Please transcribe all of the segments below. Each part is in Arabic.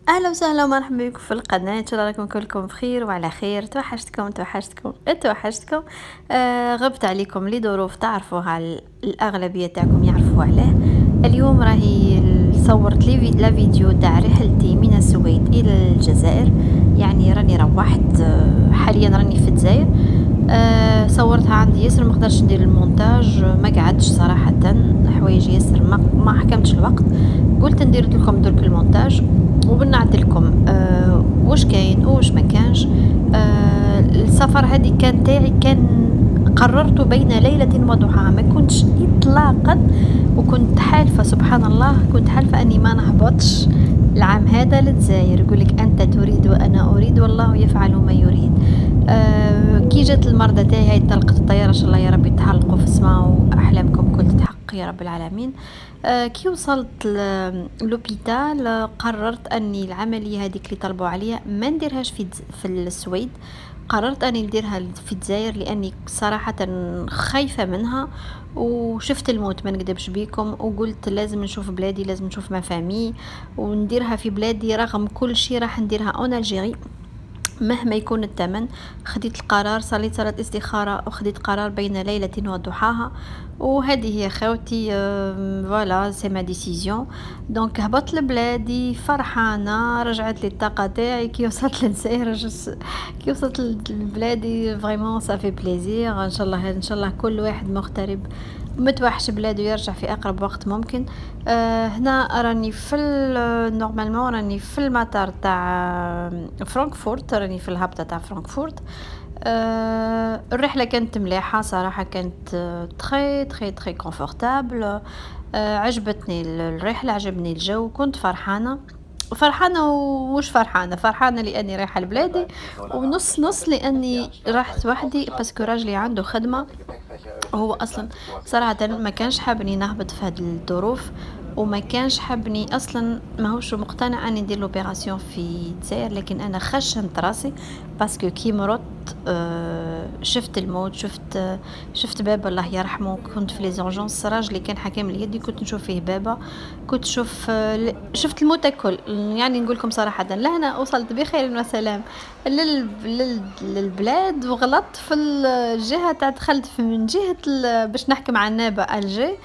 اهلا وسهلا ومرحبا بكم في القناه. ان شاء الله راكم كلكم بخير وعلى خير. توحشتكم. غبت عليكم لظروف تعرفوها، الاغلبيه تاعكم يعرفوا عليه. اليوم راهي صورت لي لا فيديو تاع رحلتي من السويد الى الجزائر. يعني راني روحت، حاليا راني في الجزائر. صورتها عندي ياسر، ما قدرتش ندير المونتاج، ما قعدتش صراحه، حوايج ياسر ما حكمتش الوقت. قلت ندير لكم درك المونتاج وبنعت لكم واش كاين واش ما كانش. السفر هذه كان تاعي، كان قررت بين ليلة وضحاها، ما كنتش اطلاقا، وكنت حالفة سبحان الله، كنت حالفة اني ما نهبطش العام هذا للجزائر. يقولك انت تريد وانا اريد والله يفعل ما يريد. كي جات المرضى تاعي هاي طلقت الطياره، ان شاء الله يا ربي تحلقوا في السماء واحلامكم كل تتحقق يا رب العالمين. كي وصلت لوبيتال، قررت اني العمليه هذيك اللي طلبوا عليها ما نديرهاش في السويد. قررت اني نديرها في الجزائر لاني صراحه خايفه منها، وشفت الموت ما نكذبش بيكم، وقلت لازم نشوف بلادي، لازم نشوف ما فامي ونديرها في بلادي. رغم كل شيء راح نديرها اون الجيري مهما يكون الثمن. خديت القرار، صليت صلاة استخارة وخديت قرار بين ليلة وضحاها، وهذه هي خوتي. فوالا سي ما ديسيزيون. دونك هبطت لبلادي فرحانة، رجعت لي الطاقة تاعي كي وصلت للجزائر. كي وصلت لبلادي فريمون صافي بليزير. ان شاء الله ان شاء الله كل واحد مغترب متوحش بلاده يرجع في اقرب وقت ممكن. هنا راني في نورمالمون راني في المطار تاع فرانكفورت، راني في الهبطه تاع فرانكفورت. الرحله كانت مليحه صراحه، كانت تري تري تري كونفورتابل. عجبتني الرحله، عجبني الجو، كنت فرحانه فرحانه. وش فرحانه لاني رايحه لبلادي، ونص نص لاني رحت وحدي باسكو راجلي عنده خدمه. هو اصلا صراحه ما كانش حابني نهبط في هذه الظروف، وما كانش حابني اصلا، ما هوش مقتنع اني ندير لوبيراسيون في الجزائر، لكن انا خشنت راسي باسكو كي مرضت. شفت الموت، شفت بابا الله يرحمه. كنت في لي زونجونس، راجلي كان حكيم لي يدي، كنت نشوف فيه بابا، كنت شوف شفت الموت الكل. يعني نقول لكم صراحه، لهنا وصلت بخير وسلام للبلاد، وغلطت في الجهه تاع، دخلت من جهه باش نحكي مع النابه الجي.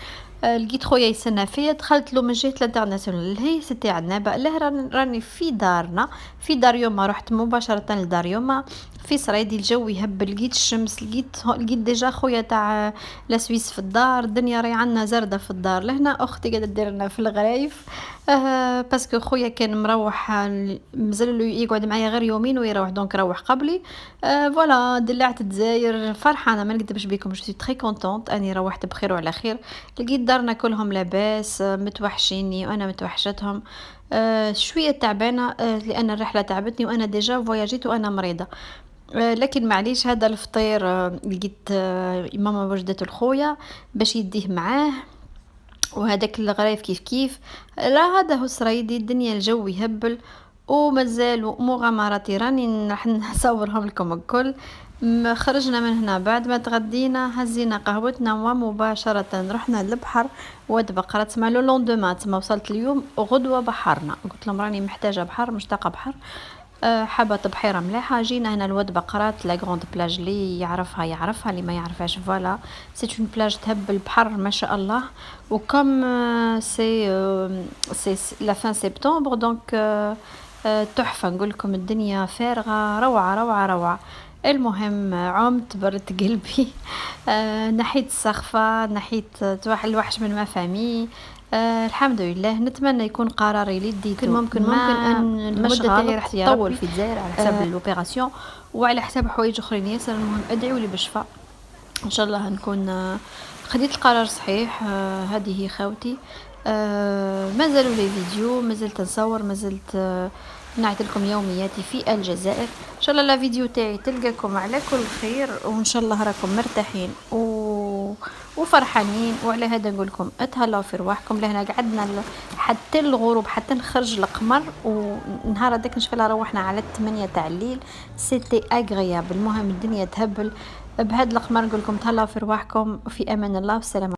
لقيت خويا يستنى فيا، دخلت له من جهه الانترناسيونال، هي ستي عندنا بقى له. راني في دارنا في دار يوما، رحت مباشره لدار يوما في صريدي. الجو يهبل، لقيت الشمس، لقيت ديجا خويا تاع لسويس في الدار. الدنيا راهي عندنا زرده في الدار. لهنا اختي قاعده دير لنا في الغرايف، باسكو خويا كان مروح، مازال له يقعد معايا غير يومين ويروح، دونك روح قبلي. فوالا دلعت الجزائر، فرحانه ما نكذبش بكم، جو سوي تري كونطونط اني روحت بخير وعلى خير. لقيت دارنا كلهم لاباس، متوحشيني وانا متوحشتهم. شويه تعبانه، لان الرحله تعبتني وانا ديجا فواياجيت وانا مريضه. لكن معليش، هذا الفطير لقيت ماما وجدته الخويا باش يديه معاه، وهذاك الغرايف كيف كيف. لا هذا هو صريدي، الدنيا الجو يهبل ومازال مغامراتي راني راح نصورهم لكم الكل. خرجنا من هنا بعد ما تغدينا، هزينا قهوتنا ومباشرة رحنا للبحر. واد بقرة تسمى لو لوندوما، تسمى وصلت اليوم غدوة بحرنا. قلت لهم راني محتاجة بحر، مشتاقة بحر. حابة بحيرة ملاحة. جينا هنا الواد بقرات، لا غروند بلاج، اللي يعرفها اللي ما يعرفهاش فوالا سي اون بلاج تهبل البحر ما شاء الله. وكم سي لا فان سبتمبر، دونك تحفة. نقول لكم الدنيا فارغة، روعة روعة روعة. المهم عمت برد قلبي. نحيت السخفة، نحيت الوحش من ما فامي. الحمد لله. نتمنى يكون قراري اللي ديته ممكن ان المده تاعي راح تطول في الجزائر على حساب الاوبيراسيون وعلى حساب حوايج اخرين ياسر. المهم ادعوا لي بالشفاء ان شاء الله نكون خديت القرار صحيح. هذه هي خوتي. ما زالوا لي فيديو، ما زلت نصور، ما زلت نعت لكم يومياتي في الجزائر. ان شاء الله لا فيديو تاعي تلقاكم على كل خير، وان شاء الله راكم مرتاحين وفرحانين. وعلى هذا نقول لكم اتهلاو في رواحكم. لهنا قعدنا حتى الغروب، حتى نخرج القمر، ونهار هذاك نشوف روحنا على 8 تاع الليل. سيتي اغريابل. المهم الدنيا تهبل بهاد القمر. نقول لكم تهلاو في رواحكم، وفي امان الله، والسلام.